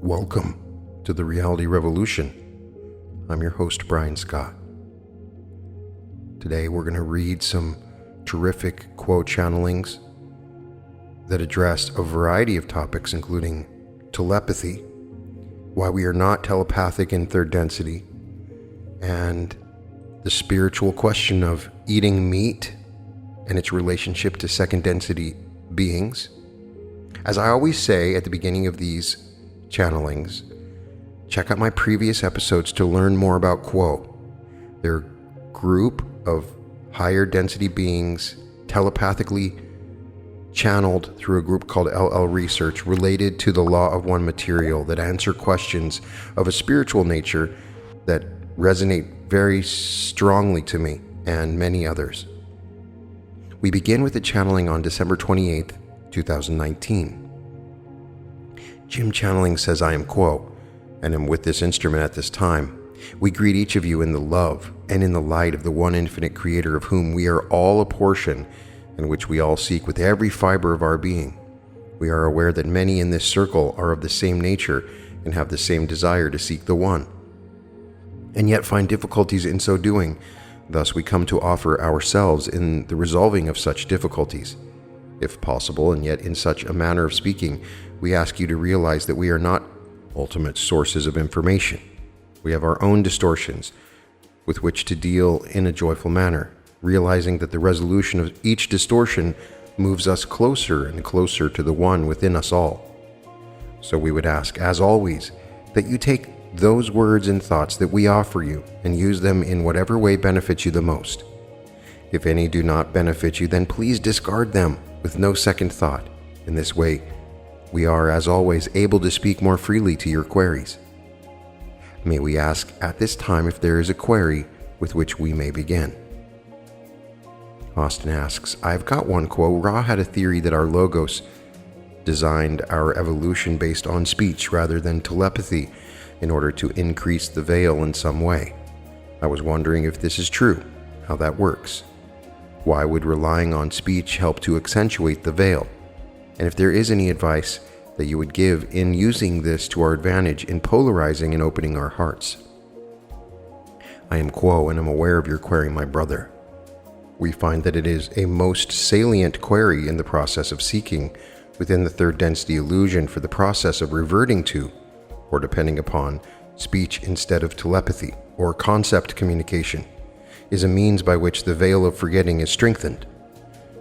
Welcome to the Reality Revolution. I'm your host, Brian Scott. Today we're going to read some terrific quote channelings that address a variety of topics, including telepathy, why we are not telepathic in third density, and the spiritual question of eating meat and its relationship to second density beings. As I always say at the beginning of these channelings, check out my previous episodes to learn more about Quo. They're a group of higher density beings telepathically channeled through a group called LL Research, related to the law of one material, that answer questions of a spiritual nature that resonate very strongly to me and many others. We begin with the channeling on December 28th, 2019. Jim Channeling says, "I am Quo, and am with this instrument at this time. We greet each of you in the love and in the light of the one infinite creator, of whom we are all a portion, and which we all seek with every fiber of our being. We are aware that many in this circle are of the same nature and have the same desire to seek the one, and yet find difficulties in so doing. Thus we come to offer ourselves in the resolving of such difficulties. If possible, and yet in such a manner of speaking, we ask you to realize that we are not ultimate sources of information. We have our own distortions with which to deal in a joyful manner, realizing that the resolution of each distortion moves us closer and closer to the one within us all. So we would ask, as always, that you take those words and thoughts that we offer you and use them in whatever way benefits you the most. If any do not benefit you, then please discard them with no second thought. In this way, we are, as always, able to speak more freely to your queries. May we ask at this time if there is a query with which we may begin." Austin asks, "I've got one quote. Ra had a theory that our logos designed our evolution based on speech rather than telepathy in order to increase the veil in some way. I was wondering if this is true, how that works. Why would relying on speech help to accentuate the veil? And if there is any advice that you would give in using this to our advantage in polarizing and opening our hearts." I am Quo, and am aware of your query, my brother. We find that it is a most salient query in the process of seeking within the third density illusion for the process of reverting to, or depending upon, speech instead of telepathy or concept communication, is a means by which the veil of forgetting is strengthened.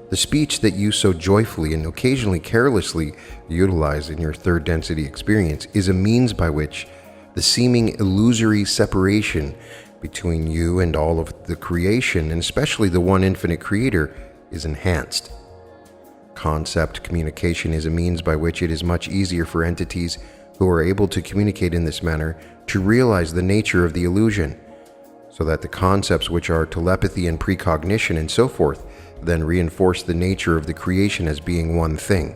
The speech that you so joyfully and occasionally carelessly utilize in your third density experience is a means by which the seeming illusory separation between you and all of the creation, and especially the one infinite creator, is enhanced. Concept communication is a means by which it is much easier for entities who are able to communicate in this manner to realize the nature of the illusion, so that the concepts, which are telepathy and precognition and so forth, then reinforce the nature of the creation as being one thing.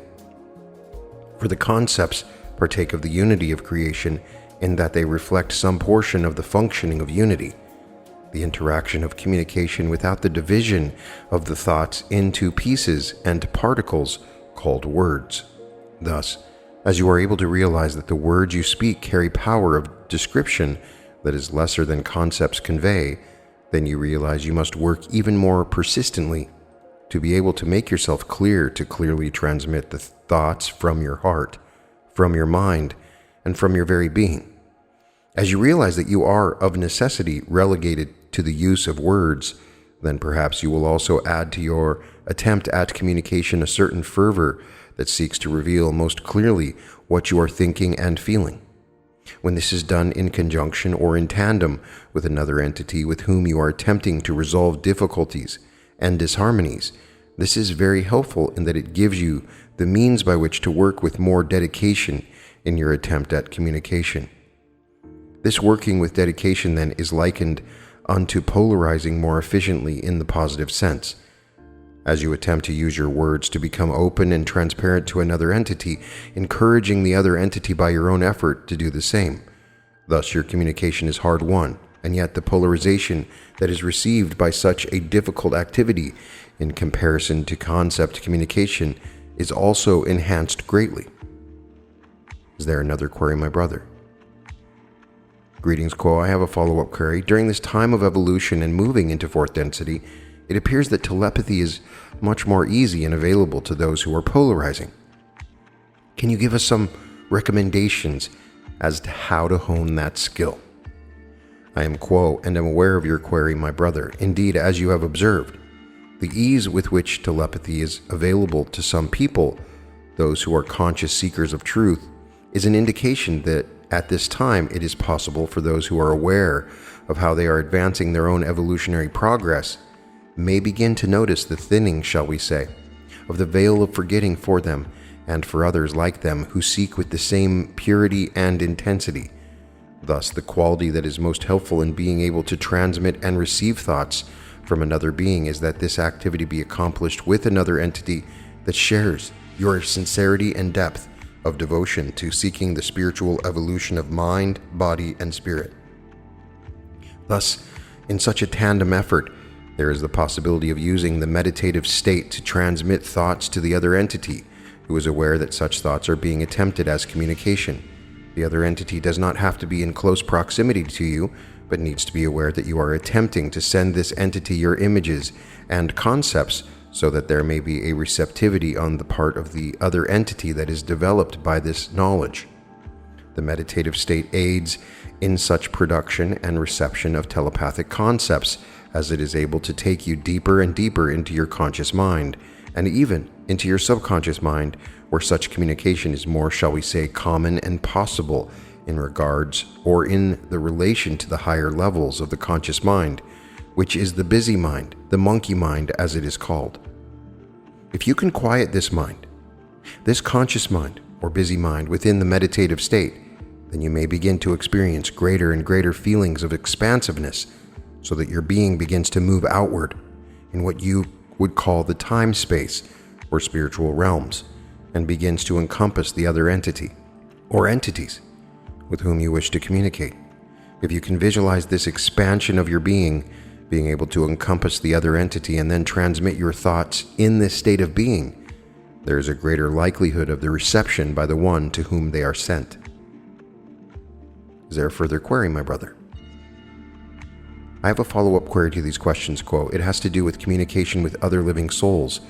For the concepts partake of the unity of creation in that they reflect some portion of the functioning of unity, the interaction of communication without the division of the thoughts into pieces and particles called words. Thus, as you are able to realize that the words you speak carry power of description that is lesser than concepts convey, then you realize you must work even more persistently to be able to make yourself clear to clearly transmit the thoughts from your heart, from your mind, and from your very being. As you realize that you are of necessity relegated to the use of words, then perhaps you will also add to your attempt at communication a certain fervor that seeks to reveal most clearly what you are thinking and feeling. When this is done in conjunction or in tandem with another entity with whom you are attempting to resolve difficulties and disharmonies, this is very helpful in that it gives you the means by which to work with more dedication in your attempt at communication. This working with dedication then is likened unto polarizing more efficiently in the positive sense. As you attempt to use your words to become open and transparent to another entity, encouraging the other entity by your own effort to do the same. Thus your communication is hard won, and yet the polarization that is received by such a difficult activity in comparison to concept communication is also enhanced greatly. Is there another query, my brother? Greetings, Quo. I have a follow-up query. During this time of evolution and moving into fourth density, it appears that telepathy is much more easy and available to those who are polarizing. Can you give us some recommendations as to how to hone that skill? I am Quo and am aware of your query, my brother. Indeed, as you have observed, the ease with which telepathy is available to some people, those who are conscious seekers of truth, is an indication that at this time it is possible for those who are aware of how they are advancing their own evolutionary progress may begin to notice the thinning, shall we say, of the veil of forgetting for them and for others like them who seek with the same purity and intensity. Thus, the quality that is most helpful in being able to transmit and receive thoughts from another being is that this activity be accomplished with another entity that shares your sincerity and depth of devotion to seeking the spiritual evolution of mind, body, and spirit. Thus, in such a tandem effort, there is the possibility of using the meditative state to transmit thoughts to the other entity, who is aware that such thoughts are being attempted as communication. The other entity does not have to be in close proximity to you, but needs to be aware that you are attempting to send this entity your images and concepts so that there may be a receptivity on the part of the other entity that is developed by this knowledge. The meditative state aids in such production and reception of telepathic concepts, as it is able to take you deeper and deeper into your conscious mind, and even into your subconscious mind, where such communication is more, shall we say, common and possible in regards or in the relation to the higher levels of the conscious mind, which is the busy mind, the monkey mind as it is called. If you can quiet this mind, this conscious mind or busy mind within the meditative state, then you may begin to experience greater and greater feelings of expansiveness, so that your being begins to move outward in what you would call the time-space or spiritual realms, and begins to encompass the other entity or entities with whom you wish to communicate. If you can visualize this expansion of your being able to encompass the other entity and then transmit your thoughts in this state of being, there is a greater likelihood of the reception by the one to whom they are sent. Is there a further query, my brother? I have a follow-up query to these questions, Quo. It has to do with communication with other living souls,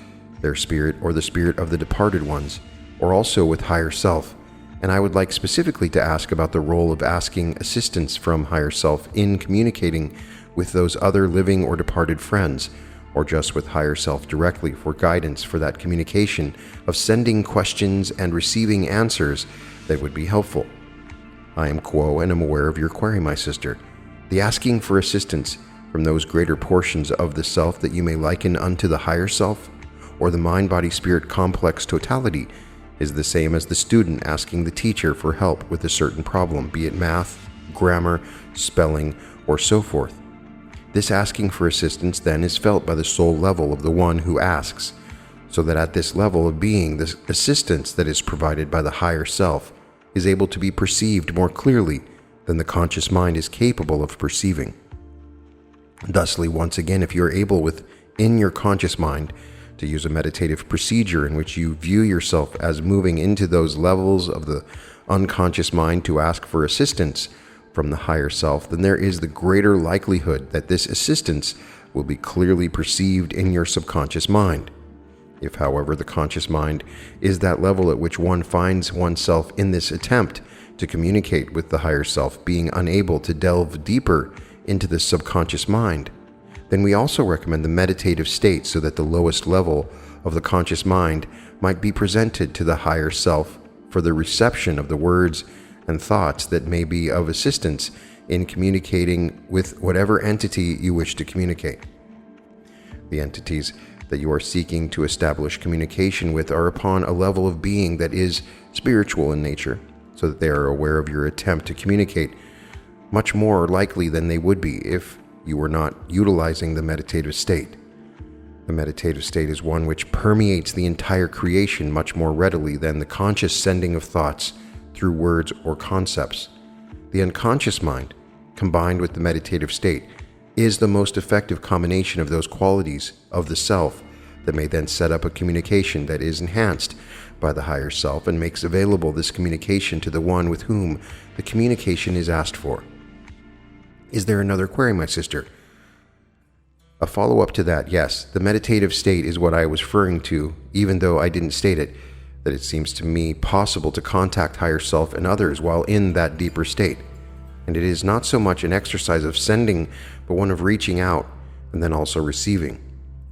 their spirit or the spirit of the departed ones, or also with higher self. And I would like specifically to ask about the role of asking assistance from higher self in communicating with those other living or departed friends, or just with higher self directly for guidance for that communication of sending questions and receiving answers that would be helpful. I am Quo and am aware of your query, my sister. The asking for assistance from those greater portions of the self that you may liken unto the higher self, or the mind-body-spirit complex totality, is the same as the student asking the teacher for help with a certain problem, be it math, grammar, spelling, or so forth. This asking for assistance then is felt by the soul level of the one who asks, so that at this level of being, the assistance that is provided by the higher self is able to be perceived more clearly than the conscious mind is capable of perceiving. Thusly, once again, if you are able within your conscious mind to use a meditative procedure in which you view yourself as moving into those levels of the unconscious mind to ask for assistance from the higher self, then there is the greater likelihood that this assistance will be clearly perceived in your subconscious mind. If, however, the conscious mind is that level at which one finds oneself in this attempt to communicate with the higher self, being unable to delve deeper into the subconscious mind, then we also recommend the meditative state so that the lowest level of the conscious mind might be presented to the higher self for the reception of the words and thoughts that may be of assistance in communicating with whatever entity you wish to communicate. The entities that you are seeking to establish communication with are upon a level of being that is spiritual in nature, so that they are aware of your attempt to communicate much more likely than they would be if you were not utilizing the meditative state. The meditative state is one which permeates the entire creation much more readily than the conscious sending of thoughts through words or concepts. The unconscious mind, combined with the meditative state, is the most effective combination of those qualities of the self that may then set up a communication that is enhanced by the higher self and makes available this communication to the one with whom the communication is asked for. Is there another query, my sister? A follow-up to that, yes. The meditative state is what I was referring to, even though I didn't state it, that it seems to me possible to contact higher self and others while in that deeper state. And it is not so much an exercise of sending, but one of reaching out and then also receiving,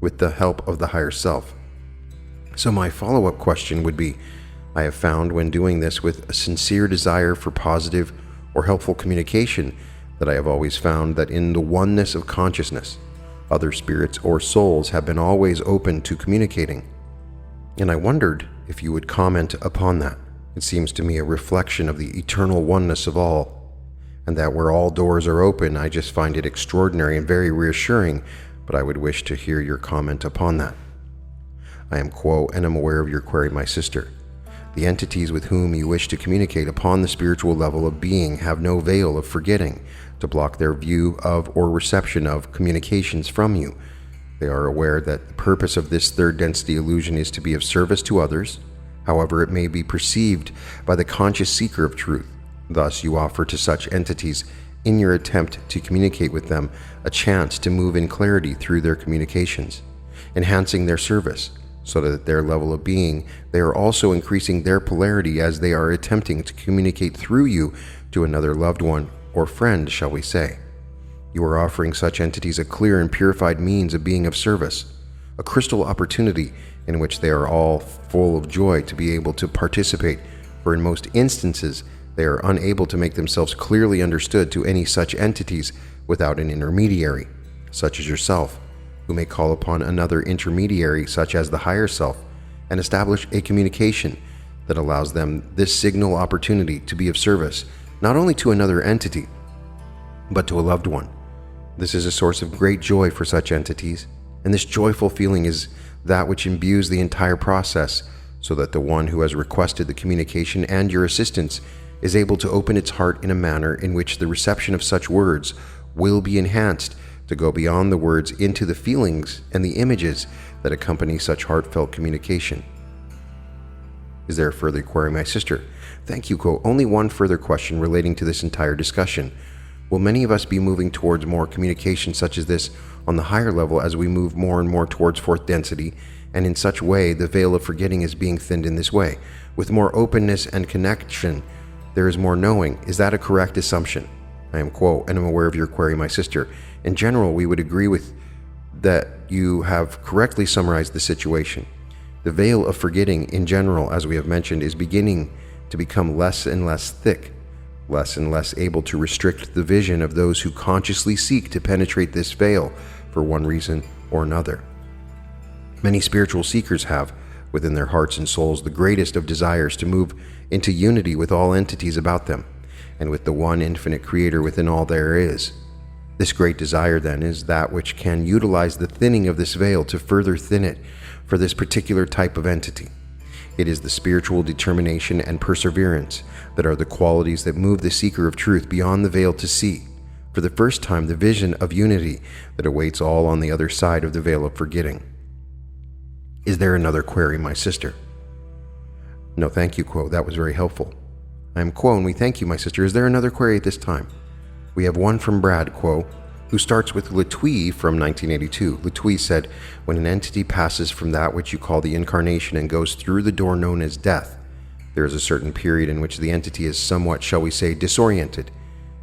with the help of the higher self. So my follow-up question would be, I have found when doing this with a sincere desire for positive or helpful communication that I have always found that in the oneness of consciousness, other spirits or souls have been always open to communicating. And I wondered if you would comment upon that. It seems to me a reflection of the eternal oneness of all, and that where all doors are open, I just find it extraordinary and very reassuring, but I would wish to hear your comment upon that. I am Quo, and am aware of your query, my sister. The entities with whom you wish to communicate upon the spiritual level of being have no veil of forgetting to block their view of or reception of communications from you. They are aware that the purpose of this third density illusion is to be of service to others, however it may be perceived by the conscious seeker of truth. Thus, you offer to such entities, in your attempt to communicate with them, a chance to move in clarity through their communications, enhancing their service, so that at their level of being, they are also increasing their polarity as they are attempting to communicate through you to another loved one or friend, shall we say. You are offering such entities a clear and purified means of being of service, a crystal opportunity in which they are all full of joy to be able to participate, for in most instances, they are unable to make themselves clearly understood to any such entities without an intermediary, such as yourself, who may call upon another intermediary, such as the higher self, and establish a communication that allows them this signal opportunity to be of service, not only to another entity, but to a loved one. This is a source of great joy for such entities, and this joyful feeling is that which imbues the entire process, so that the one who has requested the communication and your assistance is able to open its heart in a manner in which the reception of such words will be enhanced to go beyond the words into the feelings and the images that accompany such heartfelt communication. Is there a further query, my sister? Thank you, Ko. Only one further question relating to this entire discussion. Will many of us be moving towards more communication such as this on the higher level as we move more and more towards fourth density, and in such way the veil of forgetting is being thinned in this way? With more openness and connection, there is more knowing. Is that a correct assumption? I am Quo, and am aware of your query, my sister. In general, we would agree with that you have correctly summarized the situation. The veil of forgetting, in general, as we have mentioned, is beginning to become less and less thick, less and less able to restrict the vision of those who consciously seek to penetrate this veil for one reason or another. Many spiritual seekers have, within their hearts and souls, the greatest of desires to move into unity with all entities about them, and with the one infinite creator within all there is. This great desire, then, is that which can utilize the thinning of this veil to further thin it for this particular type of entity. It is the spiritual determination and perseverance that are the qualities that move the seeker of truth beyond the veil to see, for the first time, the vision of unity that awaits all on the other side of the veil of forgetting. Is there another query, my sister? No, thank you, Quo. That was very helpful. I am Quo, and we thank you, my sister. Is there another query at this time? We have one from Brad, Quo, who starts with Latwii from 1982. Latwii said, when an entity passes from that which you call the incarnation and goes through the door known as death, there is a certain period in which the entity is somewhat, shall we say, disoriented,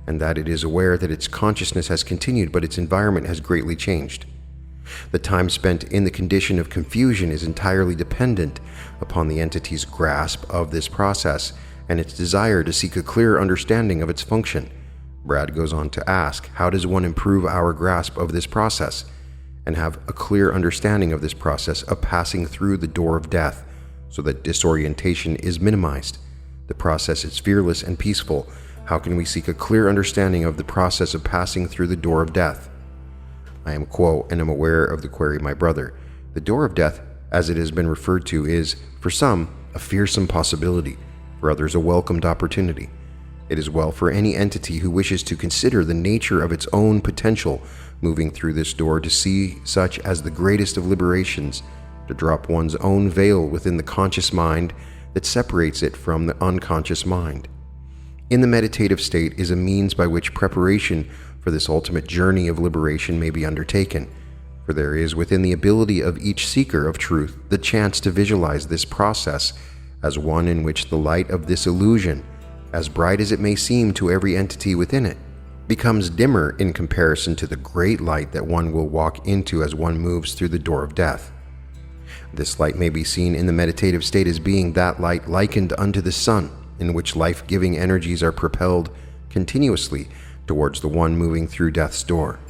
and that it is aware that its consciousness has continued, but its environment has greatly changed. The time spent in the condition of confusion is entirely dependent upon the entity's grasp of this process and its desire to seek a clear understanding of its function. Brad goes on to ask, how does one improve our grasp of this process and have a clear understanding of this process of passing through the door of death so that disorientation is minimized? The process is fearless and peaceful. How can we seek a clear understanding of the process of passing through the door of death? I am Quo, and am aware of the query, my brother. The door of death, as it has been referred to, is, for some, a fearsome possibility, for others a welcomed opportunity. It is well for any entity who wishes to consider the nature of its own potential moving through this door to see such as the greatest of liberations to drop one's own veil within the conscious mind that separates it from the unconscious mind. In the meditative state is a means by which preparation for this ultimate journey of liberation may be undertaken, for there is within the ability of each seeker of truth the chance to visualize this process as one in which the light of this illusion, as bright as it may seem to every entity within it, becomes dimmer in comparison to the great light that one will walk into as one moves through the door of death. This light may be seen in the meditative state as being that light likened unto the sun, in which life-giving energies are propelled continuously towards the one moving through death's door.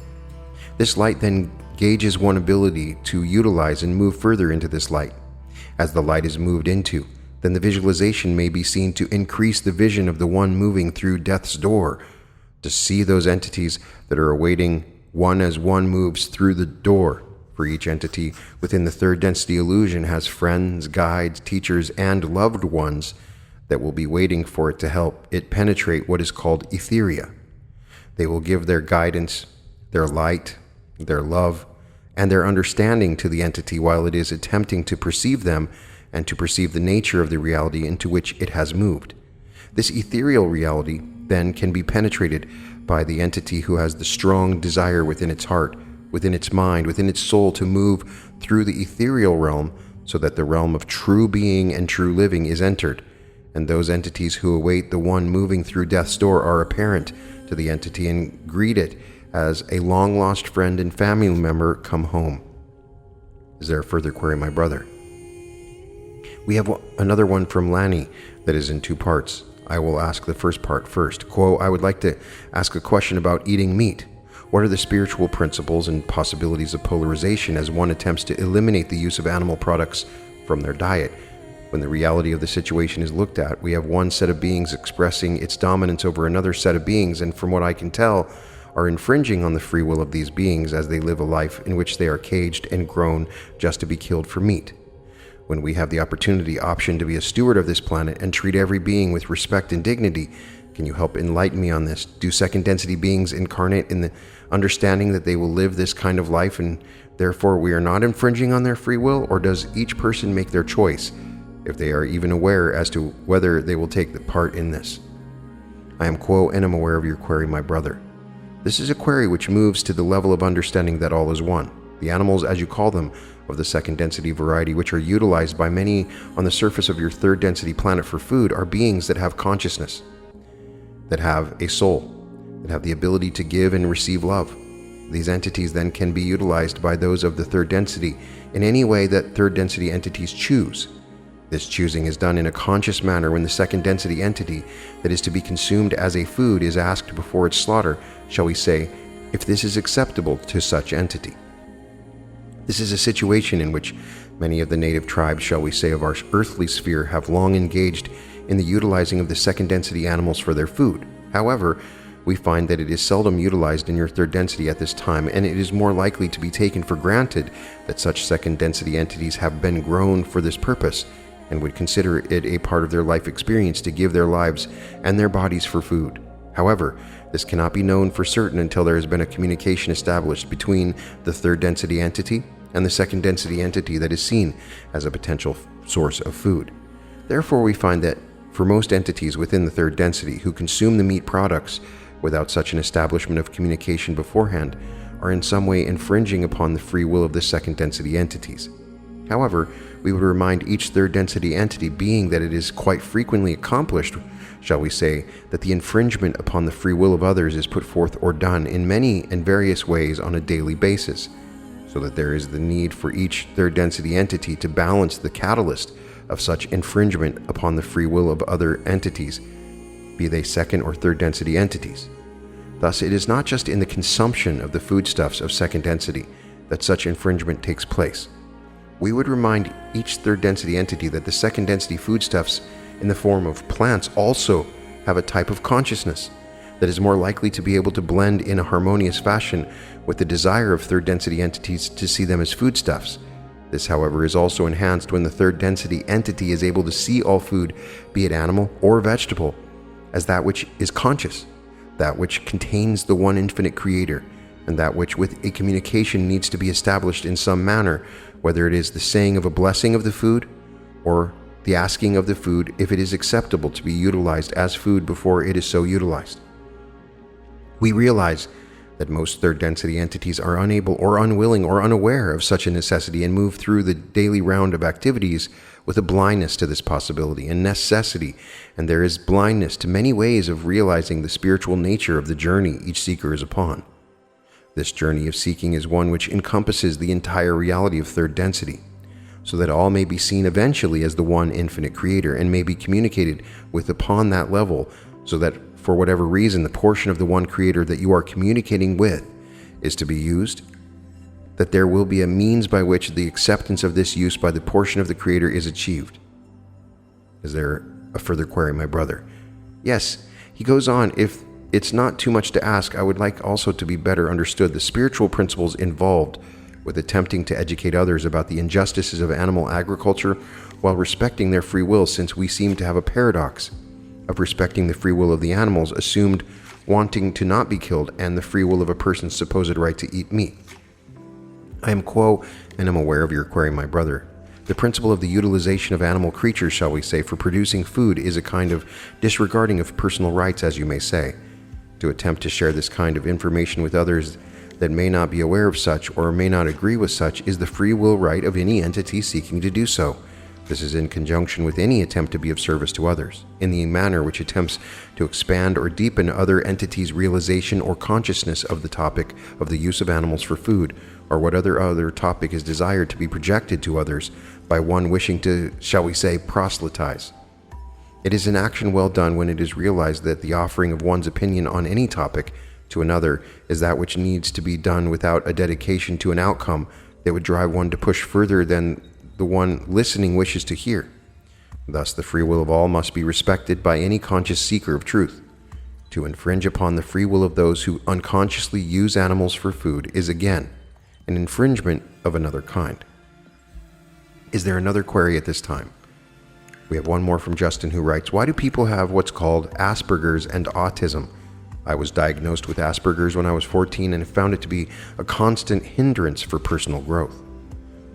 This light then gauges one's ability to utilize and move further into this light. As the light is moved into, then the visualization may be seen to increase the vision of the one moving through death's door, to see those entities that are awaiting one as one moves through the door. For each entity within the third density illusion has friends, guides, teachers, and loved ones that will be waiting for it to help it penetrate what is called etheria. They will give their guidance, their light, their love, and their understanding to the entity while it is attempting to perceive them and to perceive the nature of the reality into which it has moved. This ethereal reality then can be penetrated by the entity who has the strong desire within its heart, within its mind, within its soul to move through the ethereal realm so that the realm of true being and true living is entered. And those entities who await the one moving through death's door are apparent to the entity and greet it as a long-lost friend and family member come home. Is there a further query, my brother? We have another one from Lanny that is in two parts. I will ask the first part first. Quote, I would like to ask a question about eating meat. What are the spiritual principles and possibilities of polarization as one attempts to eliminate the use of animal products from their diet? When the reality of the situation is looked at, we have one set of beings expressing its dominance over another set of beings, and from what I can tell, are infringing on the free will of these beings as they live a life in which they are caged and grown just to be killed for meat. When we have the option to be a steward of this planet and treat every being with respect and dignity, can you help enlighten me on this? Do second density beings incarnate in the understanding that they will live this kind of life and therefore we are not infringing on their free will, or does each person make their choice, if they are even aware as to whether they will take the part in this? I am Quo and am aware of your query, my brother. This is a query which moves to the level of understanding that all is one. The animals, as you call them, of the second density variety, which are utilized by many on the surface of your third density planet for food, are beings that have consciousness, that have a soul, that have the ability to give and receive love. These entities then can be utilized by those of the third density in any way that third density entities choose. This choosing is done in a conscious manner when the second density entity that is to be consumed as a food is asked before its slaughter, shall we say, if this is acceptable to such entity. This is a situation in which many of the native tribes, shall we say, of our earthly sphere have long engaged in the utilizing of the second density animals for their food. However, we find that it is seldom utilized in your third density at this time, and it is more likely to be taken for granted that such second density entities have been grown for this purpose and would consider it a part of their life experience to give their lives and their bodies for food. However, this cannot be known for certain until there has been a communication established between the third density entity and the second density entity that is seen as a potential source of food. Therefore, we find that for most entities within the third density who consume the meat products without such an establishment of communication beforehand are in some way infringing upon the free will of the second density entities. However, we would remind each third density entity, being that it is quite frequently accomplished, shall we say, that the infringement upon the free will of others is put forth or done in many and various ways on a daily basis, so that there is the need for each third density entity to balance the catalyst of such infringement upon the free will of other entities, be they second or third density entities. Thus, it is not just in the consumption of the foodstuffs of second density that such infringement takes place. We would remind each third density entity that the second density foodstuffs in the form of plants also have a type of consciousness that is more likely to be able to blend in a harmonious fashion with the desire of third density entities to see them as foodstuffs. This, however, is also enhanced when the third density entity is able to see all food, be it animal or vegetable, as that which is conscious, that which contains the one infinite creator, and that which with a communication needs to be established in some manner, whether it is the saying of a blessing of the food, or the asking of the food if it is acceptable to be utilized as food before it is so utilized. We realize that most third density entities are unable or unwilling or unaware of such a necessity and move through the daily round of activities with a blindness to this possibility and necessity, and there is blindness to many ways of realizing the spiritual nature of the journey each seeker is upon. This journey of seeking is one which encompasses the entire reality of third density, so that all may be seen eventually as the one infinite creator and may be communicated with upon that level, so that for whatever reason the portion of the one creator that you are communicating with is to be used, that there will be a means by which the acceptance of this use by the portion of the creator is achieved. Is there a further query, my brother? Yes, he goes on, if it's not too much to ask, I would like also to be better understood the spiritual principles involved with attempting to educate others about the injustices of animal agriculture while respecting their free will, since we seem to have a paradox of respecting the free will of the animals assumed wanting to not be killed and the free will of a person's supposed right to eat meat. I am quo and am aware of your query, my brother. The principle of the utilization of animal creatures, shall we say, for producing food is a kind of disregarding of personal rights, as you may say. To attempt to share this kind of information with others that may not be aware of such or may not agree with such is the free will right of any entity seeking to do so. This is in conjunction with any attempt to be of service to others, in the manner which attempts to expand or deepen other entities' realization or consciousness of the topic of the use of animals for food, or what other topic is desired to be projected to others by one wishing to, shall we say, proselytize. It is an action well done when it is realized that the offering of one's opinion on any topic to another is that which needs to be done without a dedication to an outcome that would drive one to push further than the one listening wishes to hear. Thus, the free will of all must be respected by any conscious seeker of truth. To infringe upon the free will of those who unconsciously use animals for food is again an infringement of another kind. Is there another query at this time? We have one more from Justin, who writes, why do people have what's called Asperger's and autism? I was diagnosed with Asperger's when I was 14 and found it to be a constant hindrance for personal growth.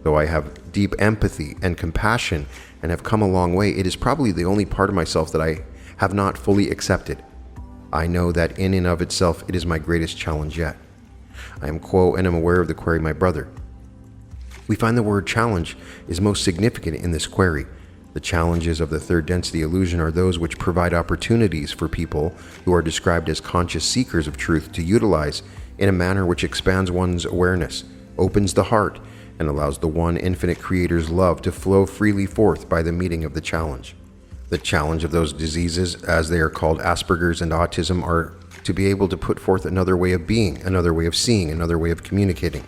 Though I have deep empathy and compassion and have come a long way, it is probably the only part of myself that I have not fully accepted. I know that in and of itself it is my greatest challenge yet. I am quo and am aware of the query, my brother. We find the word challenge is most significant in this query. The challenges of the third density illusion are those which provide opportunities for people who are described as conscious seekers of truth to utilize in a manner which expands one's awareness, opens the heart, and allows the one infinite creator's love to flow freely forth by the meeting of the challenge. The challenge of those diseases, as they are called Asperger's and autism, are to be able to put forth another way of being, another way of seeing, another way of communicating.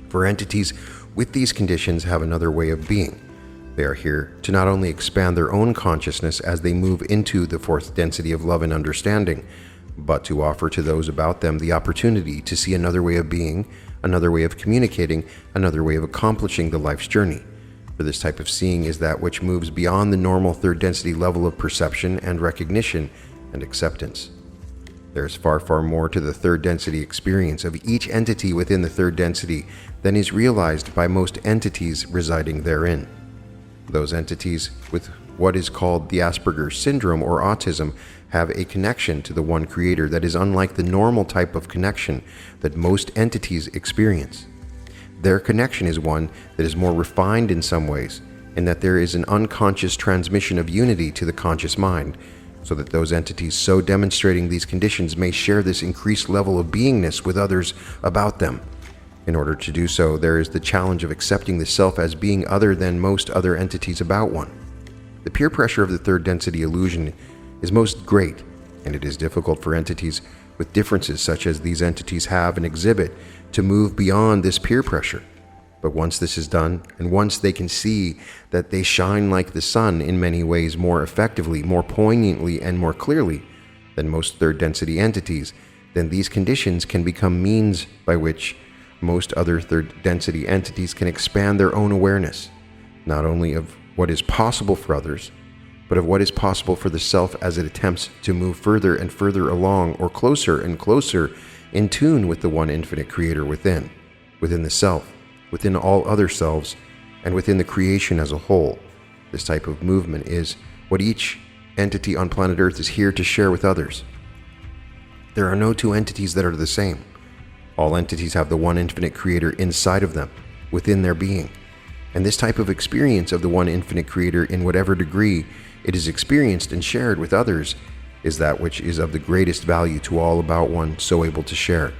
For entities with these conditions have another way of being. They are here to not only expand their own consciousness as they move into the fourth density of love and understanding, but to offer to those about them the opportunity to see another way of being, another way of communicating, another way of accomplishing the life's journey. For this type of seeing is that which moves beyond the normal third density level of perception and recognition and acceptance. There is far, far more to the third density experience of each entity within the third density than is realized by most entities residing therein. Those entities with what is called the Asperger's syndrome or autism have a connection to the one creator that is unlike the normal type of connection that most entities experience. Their connection is one that is more refined in some ways, in that there is an unconscious transmission of unity to the conscious mind, so that those entities so demonstrating these conditions may share this increased level of beingness with others about them. In order to do so, there is the challenge of accepting the self as being other than most other entities about one. The peer pressure of the third density illusion is most great, and it is difficult for entities with differences such as these entities have and exhibit to move beyond this peer pressure. But once this is done, and once they can see that they shine like the sun in many ways more effectively, more poignantly, and more clearly than most third density entities, then these conditions can become means by which most other third density entities can expand their own awareness, not only of what is possible for others, but of what is possible for the self as it attempts to move further and further along, or closer and closer in tune with the one infinite creator within the self, within all other selves, and within the creation as a whole. This type of movement is what each entity on planet Earth is here to share with others. There are no two entities that are the same. All entities have the one infinite creator inside of them, within their being. And this type of experience of the one infinite creator, in whatever degree it is experienced and shared with others, is that which is of the greatest value to all about one so able to share.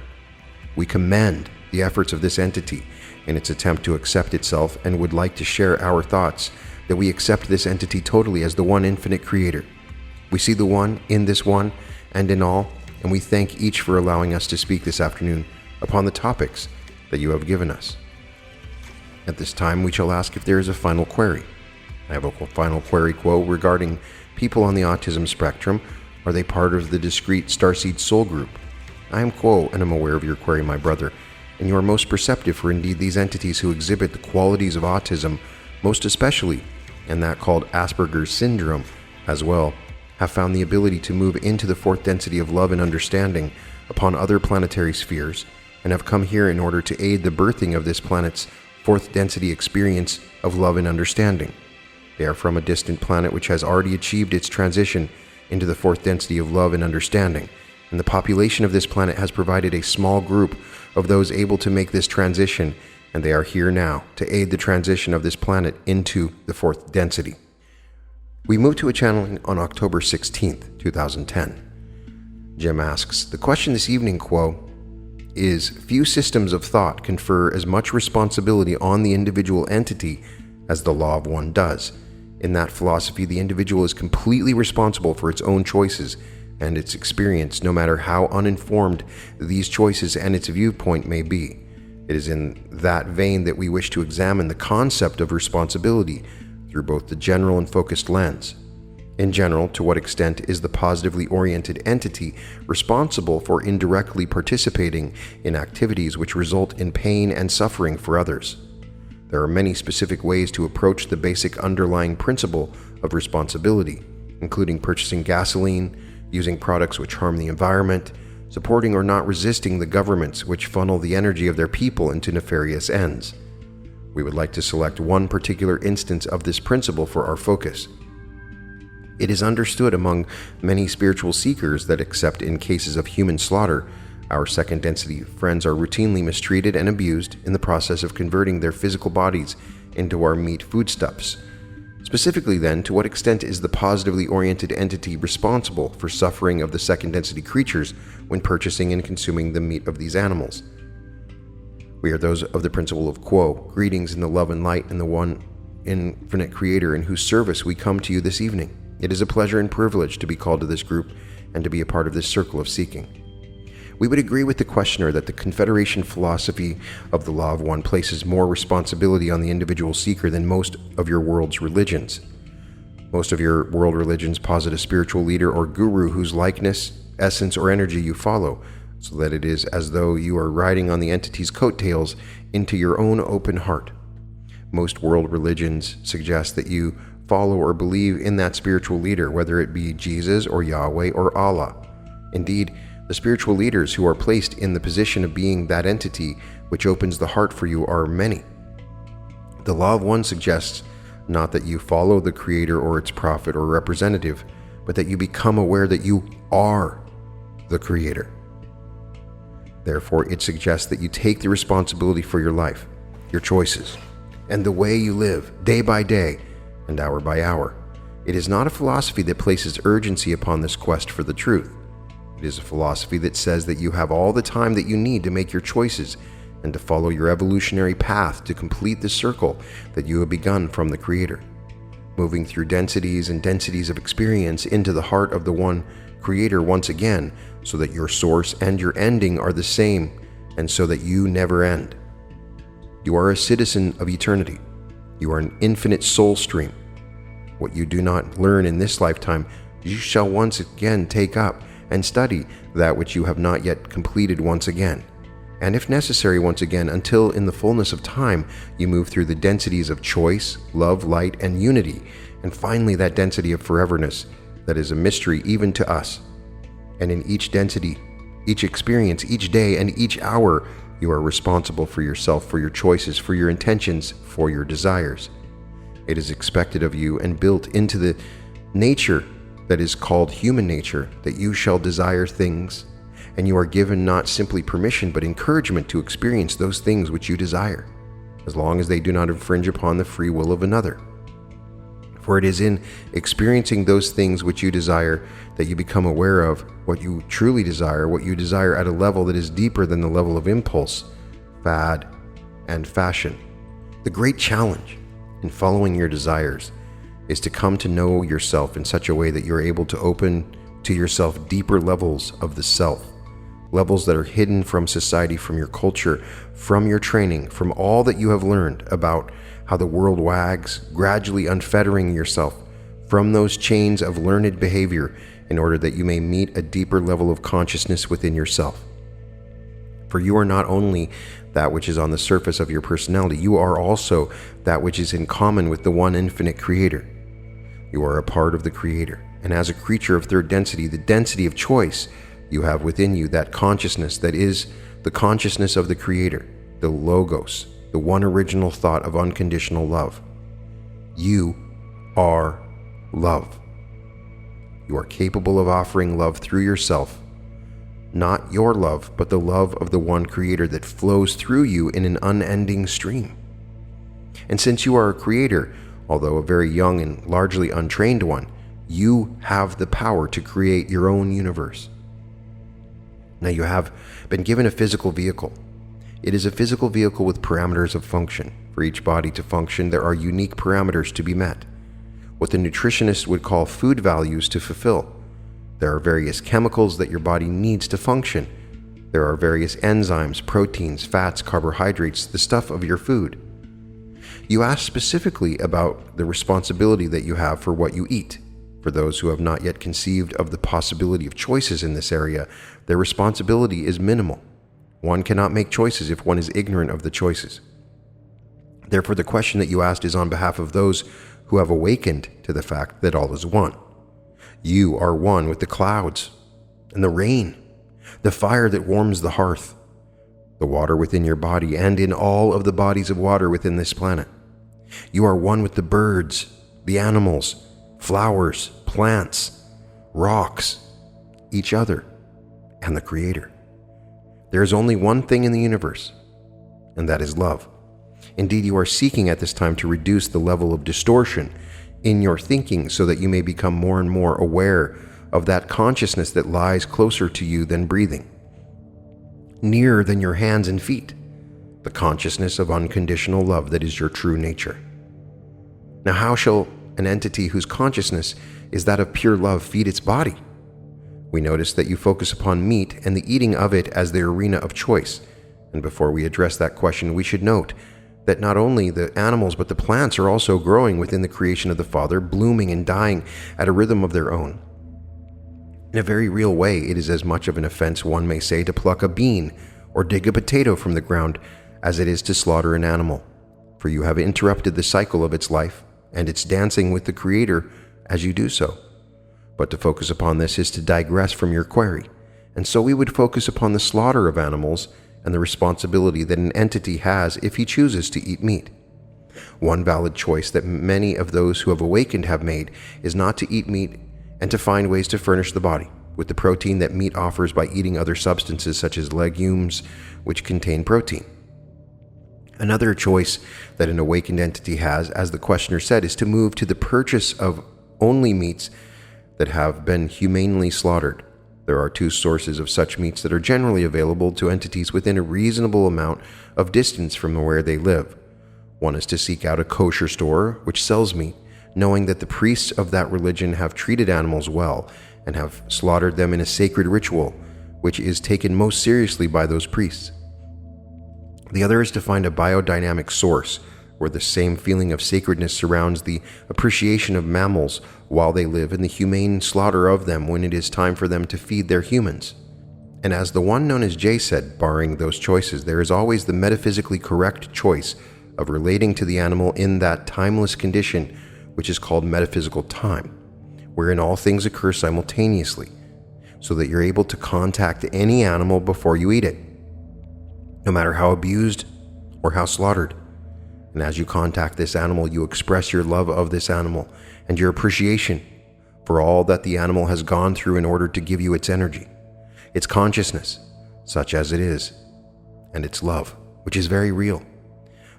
We commend the efforts of this entity in its attempt to accept itself, and would like to share our thoughts that we accept this entity totally as the one infinite creator. We see the one in this one and in all, and we thank each for allowing us to speak this afternoon upon the topics that you have given us. At this time, we shall ask if there is a final query. I have a final query quote regarding people on the autism spectrum. Are they part of the discrete starseed soul group? I am Quo, and am aware of your query, my brother, and you are most perceptive, for indeed these entities who exhibit the qualities of autism, most especially, and that called Asperger's syndrome as well, have found the ability to move into the fourth density of love and understanding upon other planetary spheres, and have come here in order to aid the birthing of this planet's fourth density experience of love and understanding. They are from a distant planet which has already achieved its transition into the fourth density of love and understanding, and the population of this planet has provided a small group of those able to make this transition, and they are here now to aid the transition of this planet into the fourth density. We move to a channeling on October 16th, 2010. Jim asks, the question this evening, Quo, is few systems of thought confer as much responsibility on the individual entity as the law of one does. In that philosophy, the individual is completely responsible for its own choices and its experience, no matter how uninformed these choices and its viewpoint may be. It is in that vein that we wish to examine the concept of responsibility through both the general and focused lens. In general, to what extent is the positively oriented entity responsible for indirectly participating in activities which result in pain and suffering for others? There are many specific ways to approach the basic underlying principle of responsibility, including purchasing gasoline, using products which harm the environment, supporting or not resisting the governments which funnel the energy of their people into nefarious ends. We would like to select one particular instance of this principle for our focus. It is understood among many spiritual seekers that except in cases of human slaughter, our second density friends are routinely mistreated and abused in the process of converting their physical bodies into our meat foodstuffs. Specifically then, to what extent is the positively oriented entity responsible for suffering of the second density creatures when purchasing and consuming the meat of these animals? We are those of the principle of Quo, greetings in the love and light and the one infinite creator in whose service we come to you this evening. It is a pleasure and privilege to be called to this group and to be a part of this circle of seeking. We would agree with the questioner that the Confederation philosophy of the law of one places more responsibility on the individual seeker than most of your world's religions. Most of your world religions posit a spiritual leader or guru whose likeness, essence, or energy you follow, so that it is as though you are riding on the entity's coattails into your own open heart. Most world religions suggest that you follow or believe in that spiritual leader, whether it be Jesus or Yahweh or Allah. Indeed, the spiritual leaders who are placed in the position of being that entity which opens the heart for you are many. The law of one suggests not that you follow the creator or its prophet or representative, but that you become aware that you are the creator. Therefore, it suggests that you take the responsibility for your life, your choices, and the way you live day by day and hour by hour. It is not a philosophy that places urgency upon this quest for the truth. It is a philosophy that says that you have all the time that you need to make your choices and to follow your evolutionary path to complete the circle that you have begun from the Creator, moving through densities and densities of experience into the heart of the one Creator once again, so that your source and your ending are the same, and so that you never end. You are a citizen of eternity. You are an infinite soul stream. What you do not learn in this lifetime, you shall once again take up and study that which you have not yet completed once again, and if necessary once again, until in the fullness of time you move through the densities of choice, love, light, and unity, and finally that density of foreverness that is a mystery even to us. And in each density each experience, each day, and each hour, you are responsible for yourself, for your choices, for your intentions, for your desires. It is expected of you and built into the nature that is called human nature that you shall desire things, and you are given not simply permission but encouragement to experience those things which you desire, as long as they do not infringe upon the free will of another. For it is in experiencing those things which you desire that you become aware of what you truly desire, what you desire at a level that is deeper than the level of impulse, fad, and fashion. The great challenge in following your desires is to come to know yourself in such a way that you're able to open to yourself deeper levels of the self, levels that are hidden from society, from your culture, from your training, from all that you have learned about how the world wags, gradually unfettering yourself from those chains of learned behavior in order that you may meet a deeper level of consciousness within yourself. For you are not only that which is on the surface of your personality, you are also that which is in common with the one infinite Creator. You are a part of the Creator, and as a creature of third density, the density of choice, you have within you that consciousness that is the consciousness of the Creator, the Logos, the one original thought of unconditional love. You are love. You are capable of offering love through yourself, not your love, but the love of the one Creator that flows through you in an unending stream. And since you are a creator, although a very young and largely untrained one, you have the power to create your own universe. Now you have been given a physical vehicle. It is a physical vehicle with parameters of function. For each body to function, there are unique parameters to be met, what the nutritionist would call food values to fulfill. There are various chemicals that your body needs to function. There are various enzymes, proteins, fats, carbohydrates, the stuff of your food. You asked specifically about the responsibility that you have for what you eat. For those who have not yet conceived of the possibility of choices in this area, their responsibility is minimal. One cannot make choices if one is ignorant of the choices. Therefore, the question that you asked is on behalf of those who have awakened to the fact that all is one. You are one with the clouds and the rain, the fire that warms the hearth, the water within your body, and in all of the bodies of water within this planet. You are one with the birds, the animals, flowers, plants, rocks, each other, and the Creator. There is only one thing in the universe, and that is love. Indeed, you are seeking at this time to reduce the level of distortion in your thinking so that you may become more and more aware of that consciousness that lies closer to you than breathing, nearer than your hands and feet, the consciousness of unconditional love that is your true nature. Now, how shall an entity whose consciousness is that of pure love feed its body? We notice that you focus upon meat and the eating of it as the arena of choice. And before we address that question, we should note that not only the animals but the plants are also growing within the creation of the Father, blooming and dying at a rhythm of their own. In a very real way, it is as much of an offense, one may say, to pluck a bean or dig a potato from the ground as it is to slaughter an animal. For you have interrupted the cycle of its life and its dancing with the Creator as you do so. But to focus upon this is to digress from your query, and so we would focus upon the slaughter of animals and the responsibility that an entity has if he chooses to eat meat. One valid choice that many of those who have awakened have made is not to eat meat and to find ways to furnish the body with the protein that meat offers by eating other substances such as legumes, which contain protein. Another choice that an awakened entity has, as the questioner said, is to move to the purchase of only meats that have been humanely slaughtered. There are two sources of such meats that are generally available to entities within a reasonable amount of distance from where they live. One is to seek out a kosher store which sells meat, knowing that the priests of that religion have treated animals well and have slaughtered them in a sacred ritual, which is taken most seriously by those priests. The other is to find a biodynamic source where the same feeling of sacredness surrounds the appreciation of mammals while they live and the humane slaughter of them when it is time for them to feed their humans. And as the one known as Jay said, barring those choices, there is always the metaphysically correct choice of relating to the animal in that timeless condition which is called metaphysical time, wherein all things occur simultaneously. so that you're able to contact any animal before you eat it, no matter how abused or how slaughtered. And as you contact this animal, you express your love of this animal and your appreciation for all that the animal has gone through in order to give you its energy, its consciousness, such as it is, and its love, which is very real.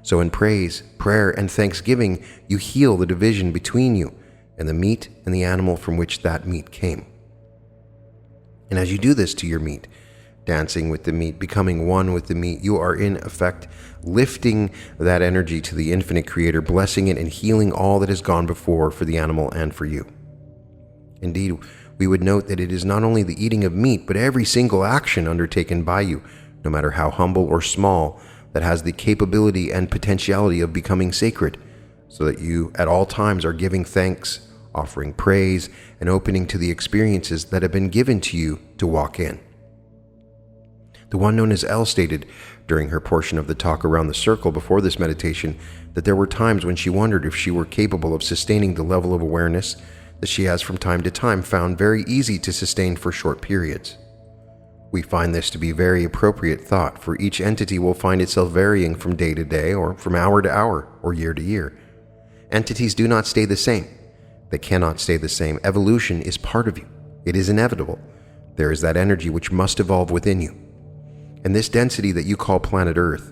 So in praise, prayer, and thanksgiving, you heal the division between you and the meat and the animal from which that meat came. And as you do this to your meat, dancing with the meat, becoming one with the meat, you are in effect lifting that energy to the infinite creator, blessing it and healing all that has gone before for the animal and for you. Indeed, we would note that it is not only the eating of meat, but every single action undertaken by you, no matter how humble or small, that has the capability and potentiality of becoming sacred, so that you at all times are giving thanks, offering praise, and opening to the experiences that have been given to you to walk in. The one known as Elle stated during her portion of the talk around the circle before this meditation that there were times when she wondered if she were capable of sustaining the level of awareness that she has from time to time found very easy to sustain for short periods. We find this to be very appropriate thought, for each entity will find itself varying from day to day, or from hour to hour, or year to year. Entities do not stay the same. They cannot stay the same. Evolution is part of you. It is inevitable. There is that energy which must evolve within you. And this density that you call planet Earth,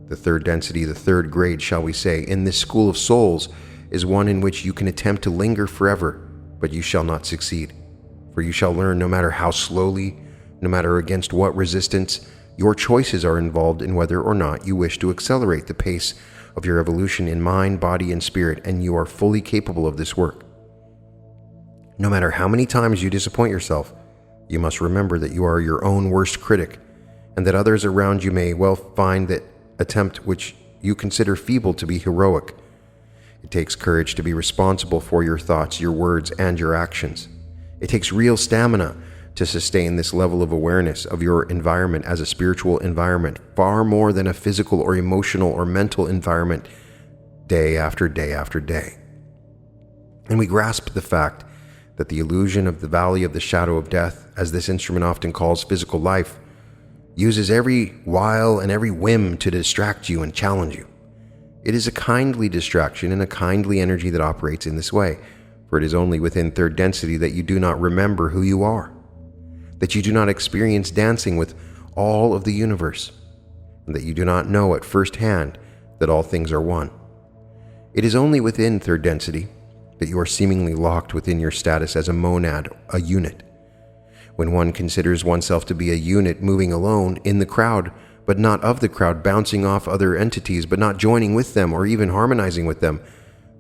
the third density, the third grade, shall we say, in this school of souls, is one in which you can attempt to linger forever, but you shall not succeed. For you shall learn, no matter how slowly, no matter against what resistance, your choices are involved in whether or not you wish to accelerate the pace of your evolution in mind, body, and spirit, and you are fully capable of this work. No matter how many times you disappoint yourself, you must remember that you are your own worst critic, and that others around you may well find that attempt which you consider feeble to be heroic. It takes courage to be responsible for your thoughts, your words, and your actions. It takes real stamina to sustain this level of awareness of your environment as a spiritual environment, far more than a physical or emotional or mental environment, day after day after day. And we grasp the fact that the illusion of the valley of the shadow of death, as this instrument often calls physical life, uses every wile and every whim to distract you and challenge you. It is a kindly distraction and a kindly energy that operates in this way, for it is only within third density that you do not remember who you are, that you do not experience dancing with all of the universe, and that you do not know at first hand that all things are one. It is only within third density that you are seemingly locked within your status as a monad, a unit. When one considers oneself to be a unit moving alone in the crowd, but not of the crowd, bouncing off other entities, but not joining with them or even harmonizing with them,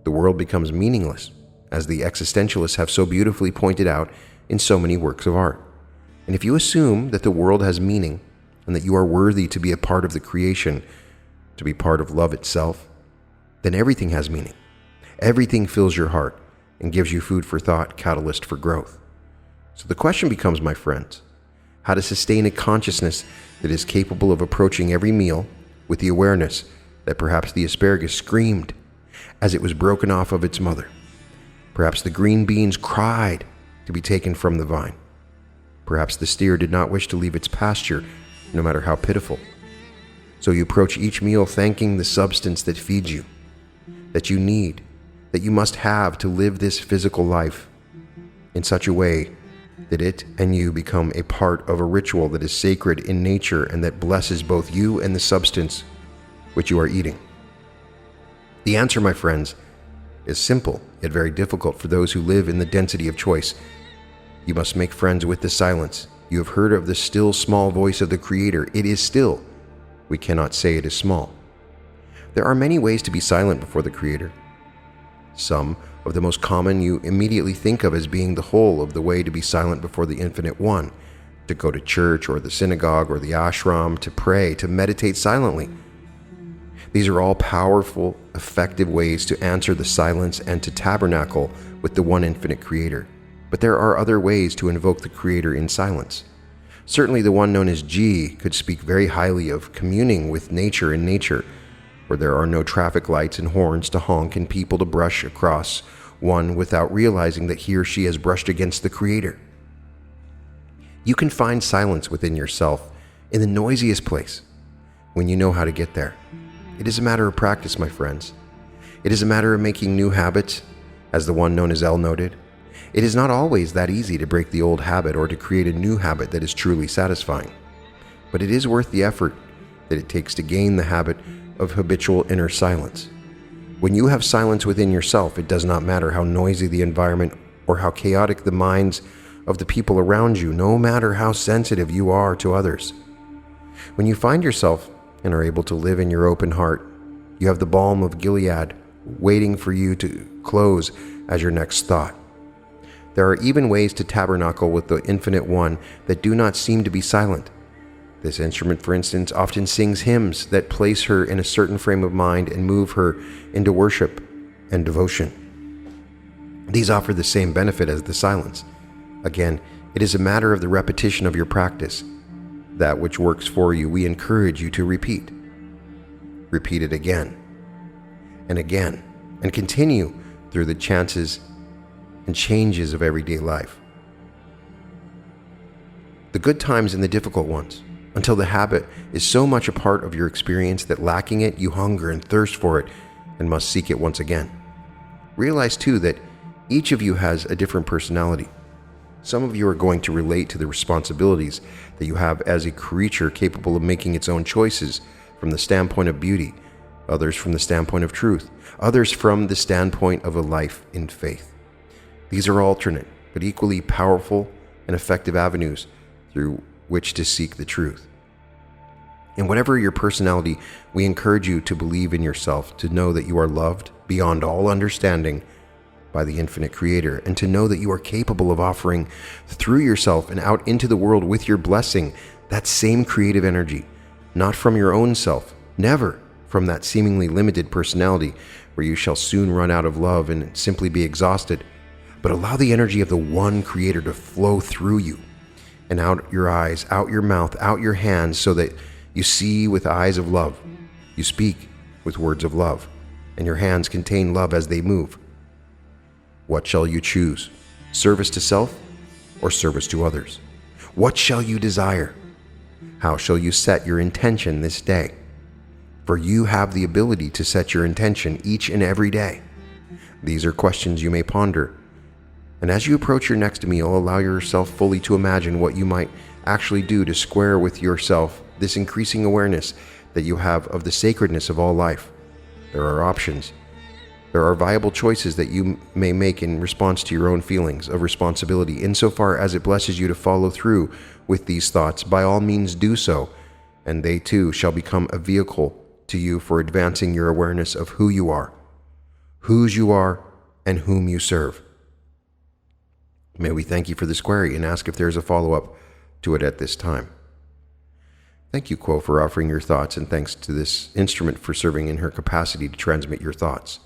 the world becomes meaningless, as the existentialists have so beautifully pointed out in so many works of art. And if you assume that the world has meaning, and that you are worthy to be a part of the creation, to be part of love itself, then everything has meaning. Everything fills your heart and gives you food for thought, catalyst for growth. So the question becomes, my friends, how to sustain a consciousness that is capable of approaching every meal with the awareness that perhaps the asparagus screamed as it was broken off of its mother. Perhaps the green beans cried to be taken from the vine. Perhaps the steer did not wish to leave its pasture, no matter how pitiful. So you approach each meal thanking the substance that feeds you, that you need, that you must have to live this physical life in such a way that it and you become a part of a ritual that is sacred in nature and that blesses both you and the substance which you are eating. The answer, my friends, is simple, yet very difficult for those who live in the density of choice. You must make friends with the silence. You have heard of the still small voice of the Creator. It is still. We cannot say it is small. There are many ways to be silent before the Creator. Some of the most common you immediately think of as being the whole of the way to be silent before the Infinite One, to go to church or the synagogue or the ashram, to pray, to meditate silently. These are all powerful, effective ways to answer the silence and to tabernacle with the one infinite Creator. But there are other ways to invoke the Creator in silence. Certainly the one known as G could speak very highly of communing with nature in nature, where there are no traffic lights and horns to honk and people to brush across one without realizing that he or she has brushed against the Creator. You can find silence within yourself in the noisiest place when you know how to get there. It is a matter of practice, my friends. It is a matter of making new habits, as the one known as El noted. It is not always that easy to break the old habit or to create a new habit that is truly satisfying. But it is worth the effort that it takes to gain the habit of habitual inner silence. When you have silence within yourself, it does not matter how noisy the environment or how chaotic the minds of the people around you, no matter how sensitive you are to others. When you find yourself and are able to live in your open heart, you have the balm of Gilead waiting for you to close as your next thought. There are even ways to tabernacle with the Infinite One that do not seem to be silent. This instrument, for instance, often sings hymns that place her in a certain frame of mind and move her into worship and devotion. These offer the same benefit as the silence. Again, it is a matter of the repetition of your practice. That which works for you, we encourage you to repeat. Repeat it again and again, and continue through the chances and changes of everyday life. The good times and the difficult ones, until the habit is so much a part of your experience that lacking it, you hunger and thirst for it and must seek it once again. Realize too that each of you has a different personality. Some of you are going to relate to the responsibilities that you have as a creature capable of making its own choices from the standpoint of beauty, others from the standpoint of truth, others from the standpoint of a life in faith. These are alternate but equally powerful and effective avenues through which to seek the truth. In whatever your personality, we encourage you to believe in yourself, to know that you are loved beyond all understanding by the infinite Creator, and to know that you are capable of offering through yourself and out into the world with your blessing that same creative energy, not from your own self, never from that seemingly limited personality where you shall soon run out of love and simply be exhausted, but allow the energy of the one Creator to flow through you and out your eyes, out your mouth, out your hands, so that you see with eyes of love, you speak with words of love, and your hands contain love as they move. What shall you choose? Service to self or service to others? What shall you desire? How shall you set your intention this day? For you have the ability to set your intention each and every day. These are questions you may ponder. And as you approach your next meal, allow yourself fully to imagine what you might actually do to square with yourself this increasing awareness that you have of the sacredness of all life. There are options. There are viable choices that you may make in response to your own feelings of responsibility. Insofar as it blesses you to follow through with these thoughts, by all means do so, and they too shall become a vehicle to you for advancing your awareness of who you are, whose you are, and whom you serve. May we thank you for this query and ask if there is a follow-up to it at this time. Thank you, Quo, for offering your thoughts, and thanks to this instrument for serving in her capacity to transmit your thoughts.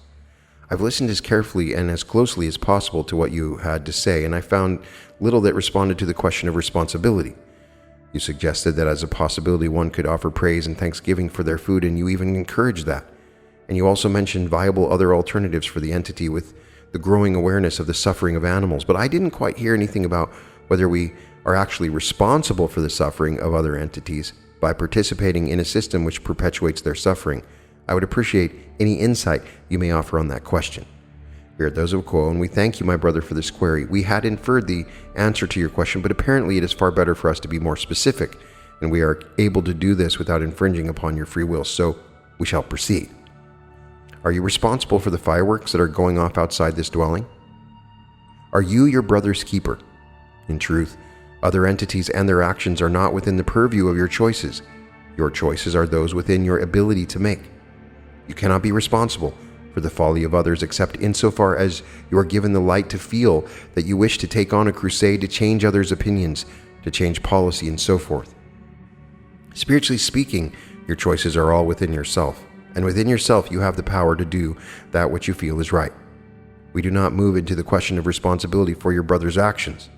I've listened as carefully and as closely as possible to what you had to say, and I found little that responded to the question of responsibility. You suggested that as a possibility one could offer praise and thanksgiving for their food, and you even encouraged that. And you also mentioned viable other alternatives for the entity with the growing awareness of the suffering of animals. But I didn't quite hear anything about whether we are actually responsible for the suffering of other entities by participating in a system which perpetuates their suffering. I would appreciate any insight you may offer on that question. We are those of Quo, and we thank you, my brother, for this query. We had inferred the answer to your question, but apparently it is far better for us to be more specific, and we are able to do this without infringing upon your free will, so we shall proceed. Are you responsible for the fireworks that are going off outside this dwelling? Are you your brother's keeper? In truth, other entities and their actions are not within the purview of your choices. Your choices are those within your ability to make. You cannot be responsible for the folly of others except insofar as you are given the light to feel that you wish to take on a crusade to change others' opinions, to change policy, and so forth. Spiritually speaking, your choices are all within yourself, and within yourself you have the power to do that which you feel is right. We do not move into the question of responsibility for your brother's actions.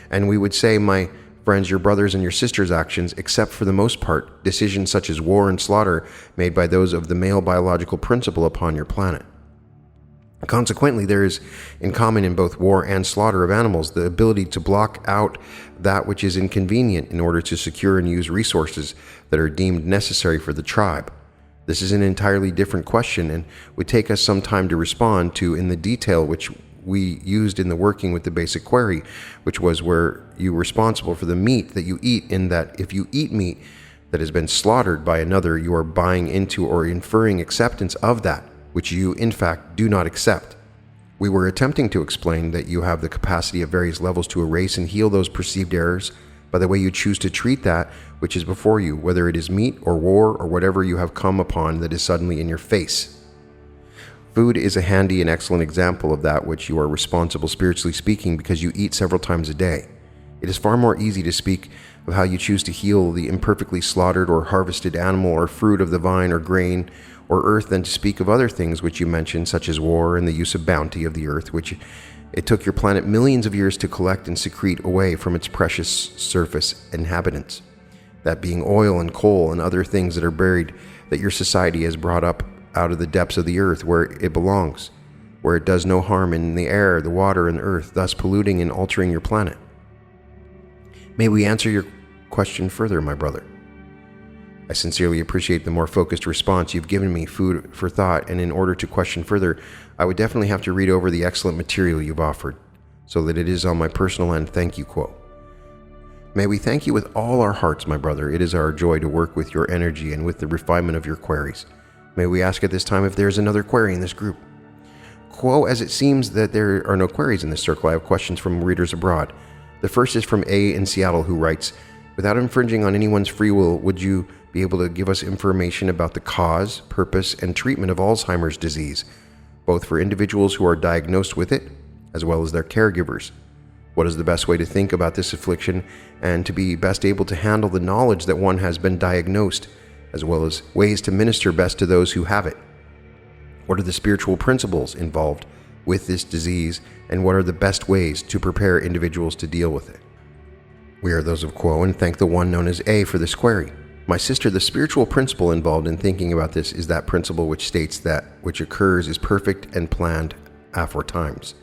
And we would say, my friends, your brothers and your sisters' actions, except for the most part, decisions such as war and slaughter made by those of the male biological principle upon your planet. Consequently, there is, in common in both war and slaughter of animals, the ability to block out that which is inconvenient in order to secure and use resources that are deemed necessary for the tribe. This is an entirely different question and would take us some time to respond to in the detail which we used in the working with the basic query, which was where you were responsible for the meat that you eat, in that if you eat meat that has been slaughtered by another, you are buying into or inferring acceptance of that which you, in fact, do not accept. We were attempting to explain that you have the capacity at various levels to erase and heal those perceived errors by the way you choose to treat that which is before you, whether it is meat or war or whatever you have come upon that is suddenly in your face. Food is a handy and excellent example of that which you are responsible spiritually speaking, because you eat several times a day. It is far more easy to speak of how you choose to heal the imperfectly slaughtered or harvested animal or fruit of the vine or grain or earth than to speak of other things which you mentioned, such as war and the use of bounty of the earth, which it took your planet millions of years to collect and secrete away from its precious surface inhabitants. That being oil and coal and other things that are buried, that your society has brought up out of the depths of the earth where it belongs, where it does no harm in the air, the water, and the earth, thus polluting and altering your planet. May we answer your question further, my brother? I sincerely appreciate the more focused response you've given me, food for thought, and in order to question further, I would definitely have to read over the excellent material you've offered, so that it is on my personal end thank you quote. May we thank you with all our hearts, my brother. It is our joy to work with your energy and with the refinement of your queries. May we ask at this time if there is another query in this group. Quo, as it seems that there are no queries in this circle, I have questions from readers abroad. The first is from A in Seattle, who writes, without infringing on anyone's free will, would you be able to give us information about the cause, purpose, and treatment of Alzheimer's disease, both for individuals who are diagnosed with it, as well as their caregivers? What is the best way to think about this affliction and to be best able to handle the knowledge that one has been diagnosed, as well as ways to minister best to those who have it? What are the spiritual principles involved with this disease, and what are the best ways to prepare individuals to deal with it? We are those of Quo and thank the one known as A for this query. My sister, the spiritual principle involved in thinking about this is that principle which states that which occurs is perfect and planned aforetimes.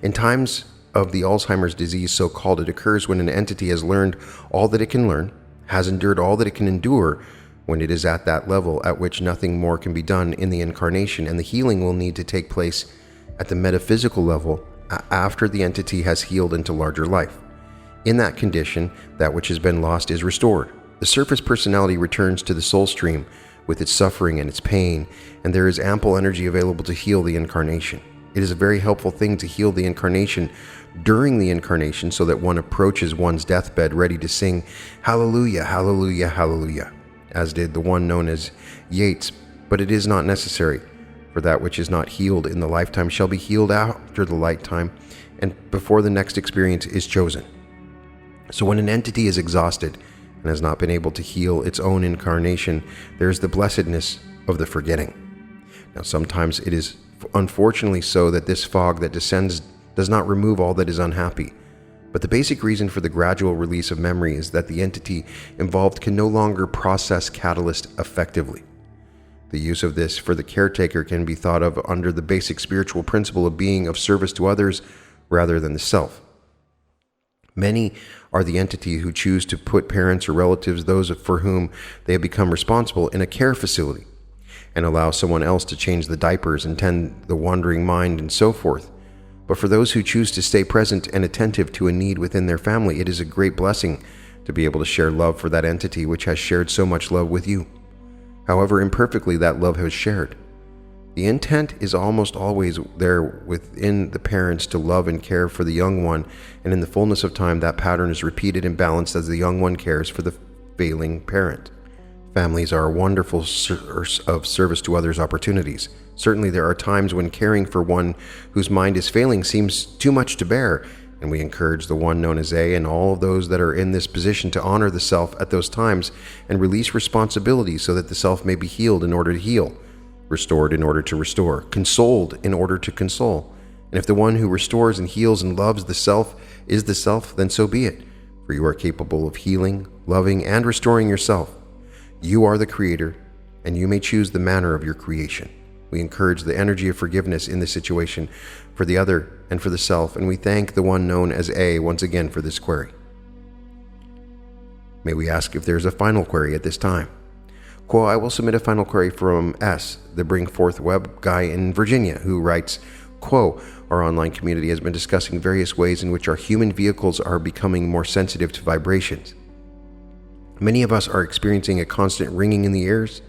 In times of the Alzheimer's disease, so called, it occurs when an entity has learned all that it can learn, has endured all that it can endure, when it is at that level at which nothing more can be done in the incarnation, and the healing will need to take place at the metaphysical level after the entity has healed into larger life. In that condition, that which has been lost is restored. The surface personality returns to the soul stream with its suffering and its pain, and there is ample energy available to heal the incarnation. It is a very helpful thing to heal the incarnation during the incarnation, so that one approaches one's deathbed ready to sing Hallelujah, Hallelujah, Hallelujah, as did the one known as Yeats. But it is not necessary, for that which is not healed in the lifetime shall be healed after the lifetime and before the next experience is chosen. So when an entity is exhausted and has not been able to heal its own incarnation, there is the blessedness of the forgetting. Now, sometimes it is unfortunately so that this fog that descends does not remove all that is unhappy. But the basic reason for the gradual release of memory is that the entity involved can no longer process catalyst effectively. The use of this for the caretaker can be thought of under the basic spiritual principle of being of service to others rather than the self. Many are the entity who choose to put parents or relatives, those for whom they have become responsible, in a care facility and allow someone else to change the diapers and tend the wandering mind and so forth. But for those who choose to stay present and attentive to a need within their family, it is a great blessing to be able to share love for that entity which has shared so much love with you. However imperfectly that love has shared, the intent is almost always there within the parents to love and care for the young one, and in the fullness of time that pattern is repeated and balanced as the young one cares for the failing parent. Families are a wonderful source of service to others' opportunities. Certainly there are times when caring for one whose mind is failing seems too much to bear, and we encourage the one known as A and all of those that are in this position to honor the self at those times and release responsibility so that the self may be healed in order to heal, restored in order to restore, consoled in order to console. And if the one who restores and heals and loves the self is the self, then so be it, for you are capable of healing, loving, and restoring yourself. You are the creator, and you may choose the manner of your creation. We encourage the energy of forgiveness in this situation for the other and for the self, and we thank the one known as A once again for this query. May we ask if there's a final query at this time? Quo, I will submit a final query from S, the Bring Forth Web guy in Virginia, who writes, Quo, our online community has been discussing various ways in which our human vehicles are becoming more sensitive to vibrations. Many of us are experiencing a constant ringing in the ears,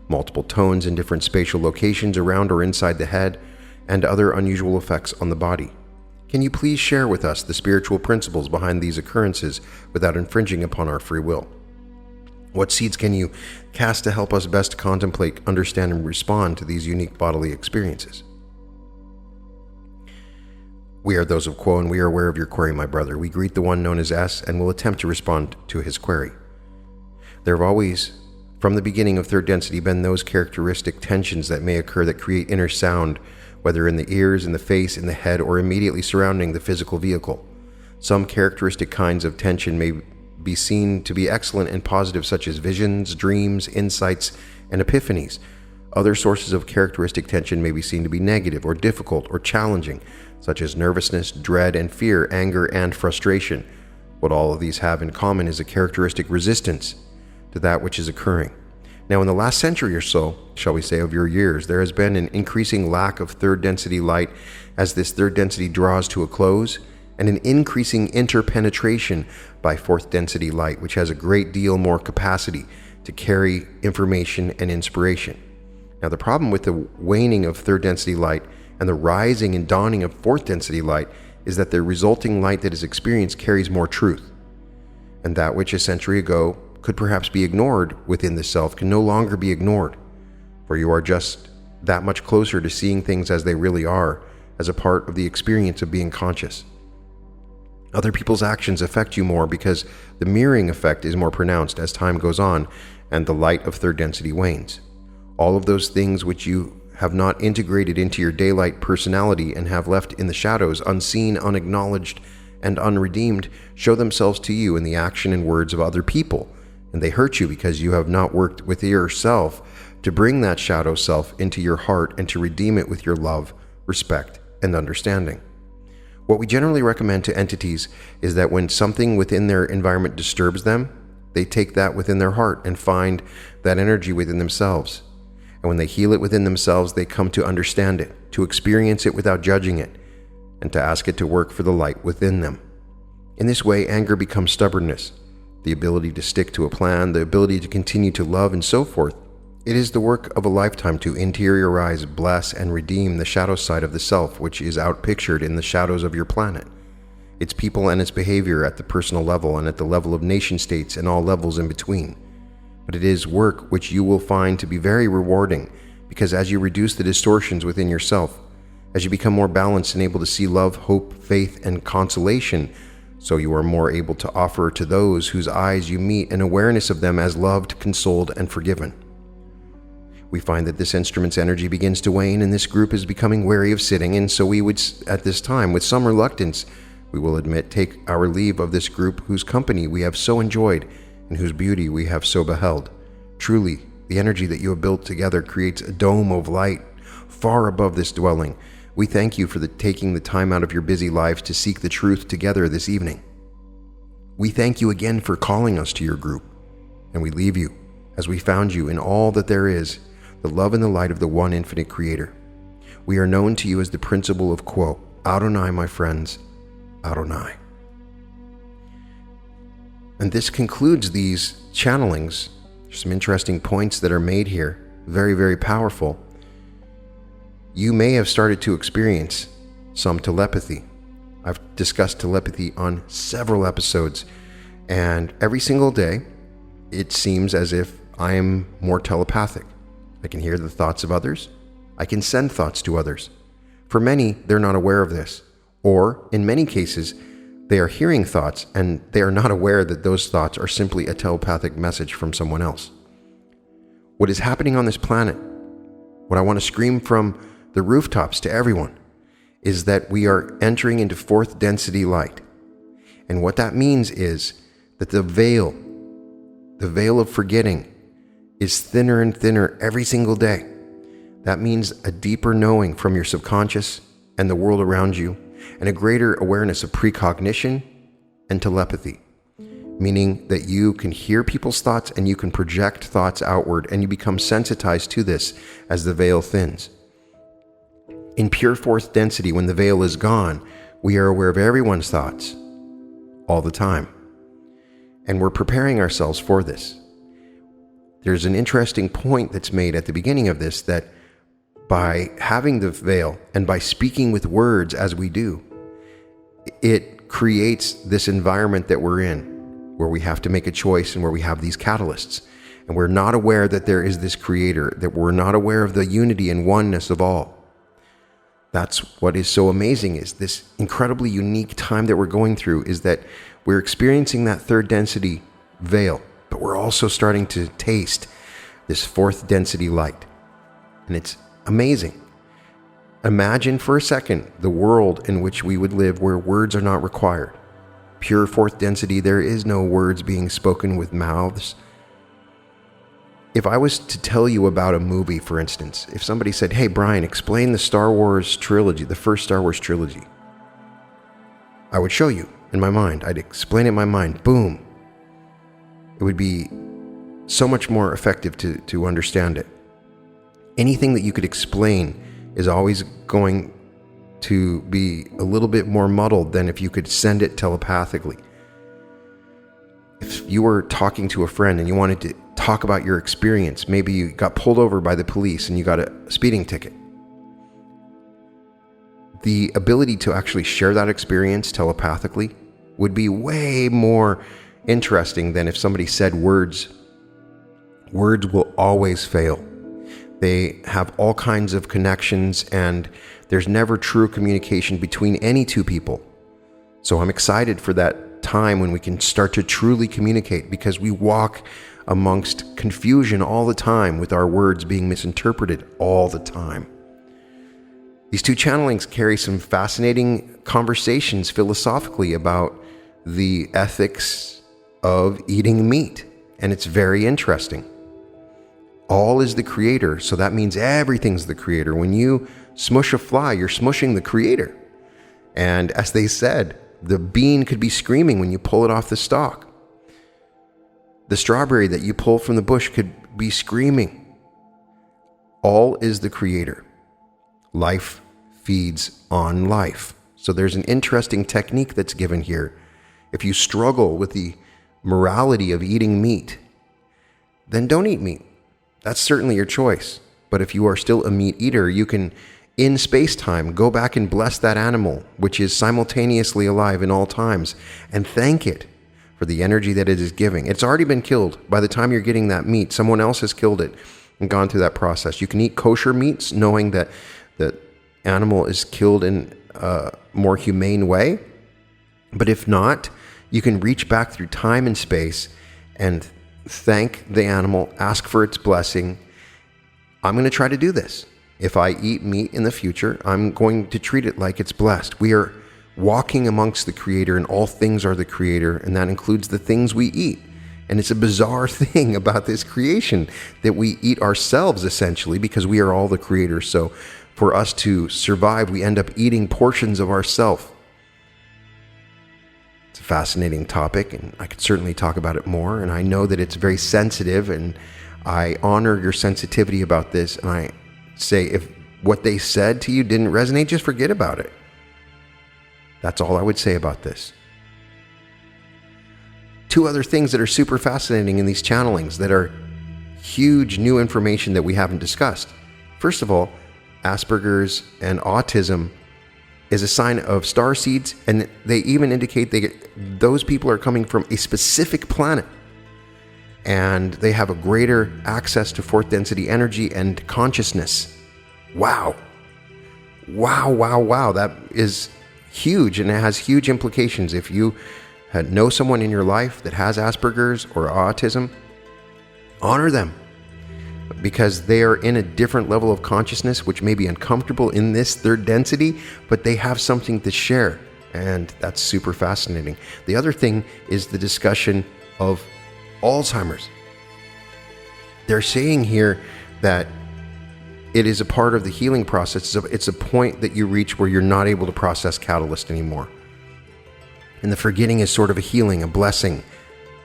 multiple tones in different spatial locations around or inside the head, and other unusual effects on the body. Can you please share with us the spiritual principles behind these occurrences without infringing upon our free will? What seeds can you cast to help us best contemplate, understand, and respond to these unique bodily experiences? We are those of Quo, and we are aware of your query, my brother. We greet the one known as S and will attempt to respond to his query. There have always, from the beginning of third density, been those characteristic tensions that may occur that create inner sound, whether in the ears, in the face, in the head, or immediately surrounding the physical vehicle. Some characteristic kinds of tension may be seen to be excellent and positive, such as visions, dreams, insights, and epiphanies. Other sources of characteristic tension may be seen to be negative or difficult or challenging, such as nervousness, dread, and fear, anger, and frustration. What all of these have in common is a characteristic resistance to that which is occurring. Now, in the last century or so, shall we say, of your years, there has been an increasing lack of third density light as this third density draws to a close, and an increasing interpenetration by fourth density light, which has a great deal more capacity to carry information and inspiration. Now, the problem with the waning of third density light and the rising and dawning of fourth density light is that the resulting light that is experienced carries more truth, and that which a century ago could perhaps be ignored within the self can no longer be ignored, for you are just that much closer to seeing things as they really are, as a part of the experience of being conscious. Other people's actions affect you more because the mirroring effect is more pronounced as time goes on and the light of third density wanes. All of those things which you have not integrated into your daylight personality and have left in the shadows, unseen, unacknowledged, and unredeemed, show themselves to you in the action and words of other people, and they hurt you because you have not worked with yourself to bring that shadow self into your heart and to redeem it with your love, respect, and understanding. What we generally recommend to entities is that when something within their environment disturbs them, they take that within their heart and find that energy within themselves. And when they heal it within themselves, they come to understand it, to experience it without judging it, and to ask it to work for the light within them. In this way, anger becomes stubbornness, the ability to stick to a plan, the ability to continue to love, and so forth. It is the work of a lifetime to interiorize, bless, and redeem the shadow side of the self, which is outpictured in the shadows of your planet, its people and its behavior at the personal level and at the level of nation states and all levels in between. But it is work which you will find to be very rewarding, because as you reduce the distortions within yourself, as you become more balanced and able to see love, hope, faith, and consolation, so you are more able to offer to those whose eyes you meet an awareness of them as loved, consoled, and forgiven. We find that this instrument's energy begins to wane, and this group is becoming wary of sitting, and so we would, at this time, with some reluctance, we will admit, take our leave of this group whose company we have so enjoyed and whose beauty we have so beheld. Truly, the energy that you have built together creates a dome of light far above this dwelling. We thank you for taking the time out of your busy lives to seek the truth together this evening. We thank you again for calling us to your group, and we leave you, as we found you in all that there is, the love and the light of the one infinite Creator. We are known to you as the principle of Quo. Adonai, my friends, Adonai. And this concludes these channelings. There's some interesting points that are made here. Very, very powerful. You may have started to experience some telepathy. I've discussed telepathy on several episodes, and every single day, it seems as if I am more telepathic. I can hear the thoughts of others. I can send thoughts to others. For many, they're not aware of this, or in many cases, they are hearing thoughts and they are not aware that those thoughts are simply a telepathic message from someone else. What is happening on this planet, what I want to scream from the rooftops to everyone, is that we are entering into fourth density light. And what that means is that the veil of forgetting is thinner and thinner every single day. That means a deeper knowing from your subconscious and the world around you, and a greater awareness of precognition and telepathy, meaning that you can hear people's thoughts and you can project thoughts outward, and you become sensitized to this as the veil thins. In pure fourth density, when the veil is gone, we are aware of everyone's thoughts all the time, and we're preparing ourselves for this. There's an interesting point that's made at the beginning of this, that by having the veil and by speaking with words as we do, it creates this environment that we're in, where we have to make a choice and where we have these catalysts. And we're not aware that there is this creator, that we're not aware of the unity and oneness of all. That's what is so amazing, is this incredibly unique time that we're going through, is that we're experiencing that third density veil, but we're also starting to taste this fourth density light. And it's amazing. Imagine for a second the world in which we would live, where words are not required. Pure fourth density, there is no words being spoken with mouths. If I was to tell you about a movie, for instance, if somebody said, "Hey Brian, explain the Star Wars trilogy, the first Star Wars trilogy," I would show you in my mind. I'd explain it in my mind. Boom. It would be so much more effective to understand it. Anything that you could explain is always going to be a little bit more muddled than if you could send it telepathically. If you were talking to a friend and you wanted to talk about your experience, maybe you got pulled over by the police and you got a speeding ticket. The ability to actually share that experience telepathically would be way more interesting than if somebody said words. Words will always fail. They have all kinds of connections, and there's never true communication between any two people. So I'm excited for that time when we can start to truly communicate, because we walk amongst confusion all the time, with our words being misinterpreted all the time. These two channelings carry some fascinating conversations philosophically about the ethics of eating meat, and it's very interesting. All is the creator, so that means everything's the creator. When you smush a fly, you're smushing the creator. And as they said, the bean could be screaming when you pull it off the stalk. The strawberry that you pull from the bush could be screaming. All is the creator. Life feeds on life. So there's an interesting technique that's given here. If you struggle with the morality of eating meat, then don't eat meat. That's certainly your choice. But if you are still a meat eater, you can, in space-time, go back and bless that animal, which is simultaneously alive in all times, and thank it for the energy that it is giving. It's already been killed. By the time you're getting that meat, someone else has killed it and gone through that process. You can eat kosher meats knowing that the animal is killed in a more humane way. But if not, you can reach back through time and space and thank the animal, ask for its blessing. I'm going to try to do this. If I eat meat in the future, I'm going to treat it like it's blessed. We are walking amongst the creator, and all things are the creator, and that includes the things we eat. And it's a bizarre thing about this creation that we eat ourselves, essentially, because we are all the creators. So for us to survive, we end up eating portions of ourselves. It's a fascinating topic, and I could certainly talk about it more. And I know that it's very sensitive, and I honor your sensitivity about this. And I say, if what they said to you didn't resonate, just forget about it. That's all I would say about this. Two other things that are super fascinating in these channelings that are huge new information that we haven't discussed. First of all, Asperger's and autism is a sign of starseeds, and they even indicate those people are coming from a specific planet, and they have a greater access to fourth density energy and consciousness. Wow. That is huge, and it has huge implications. If you know someone in your life that has Asperger's or autism, honor them, because they are in a different level of consciousness, which may be uncomfortable in this third density, but they have something to share, and that's super fascinating. The other thing is the discussion of Alzheimer's. They're saying here that it is a part of the healing process. It's a point that you reach where you're not able to process catalyst anymore. And the forgetting is sort of a healing, a blessing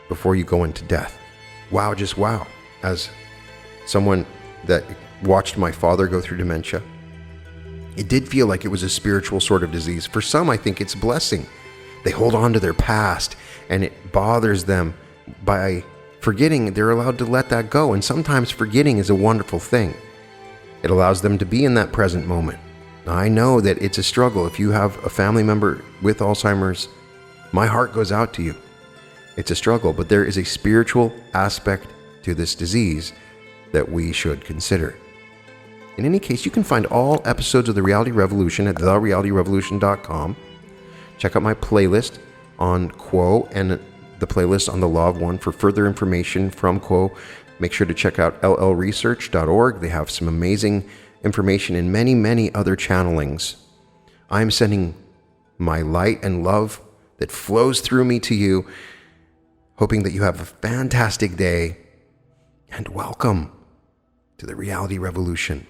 before you go into death. Wow, just wow. As someone that watched my father go through dementia, it did feel like it was a spiritual sort of disease. For some, I think it's a blessing. They hold on to their past and it bothers them. By forgetting, they're allowed to let that go. And sometimes forgetting is a wonderful thing. It allows them to be in that present moment. Now, I know that it's a struggle. If you have a family member with Alzheimer's, my heart goes out to you. It's a struggle, but there is a spiritual aspect to this disease that we should consider. In any case, you can find all episodes of The Reality Revolution at therealityrevolution.com. Check out my playlist on Quo and the playlist on the Law of One for further information from Quo. Make sure to check out llresearch.org. They have some amazing information and many, many other channelings. I'm sending my light and love that flows through me to you, hoping that you have a fantastic day, and welcome to the Reality Revolution.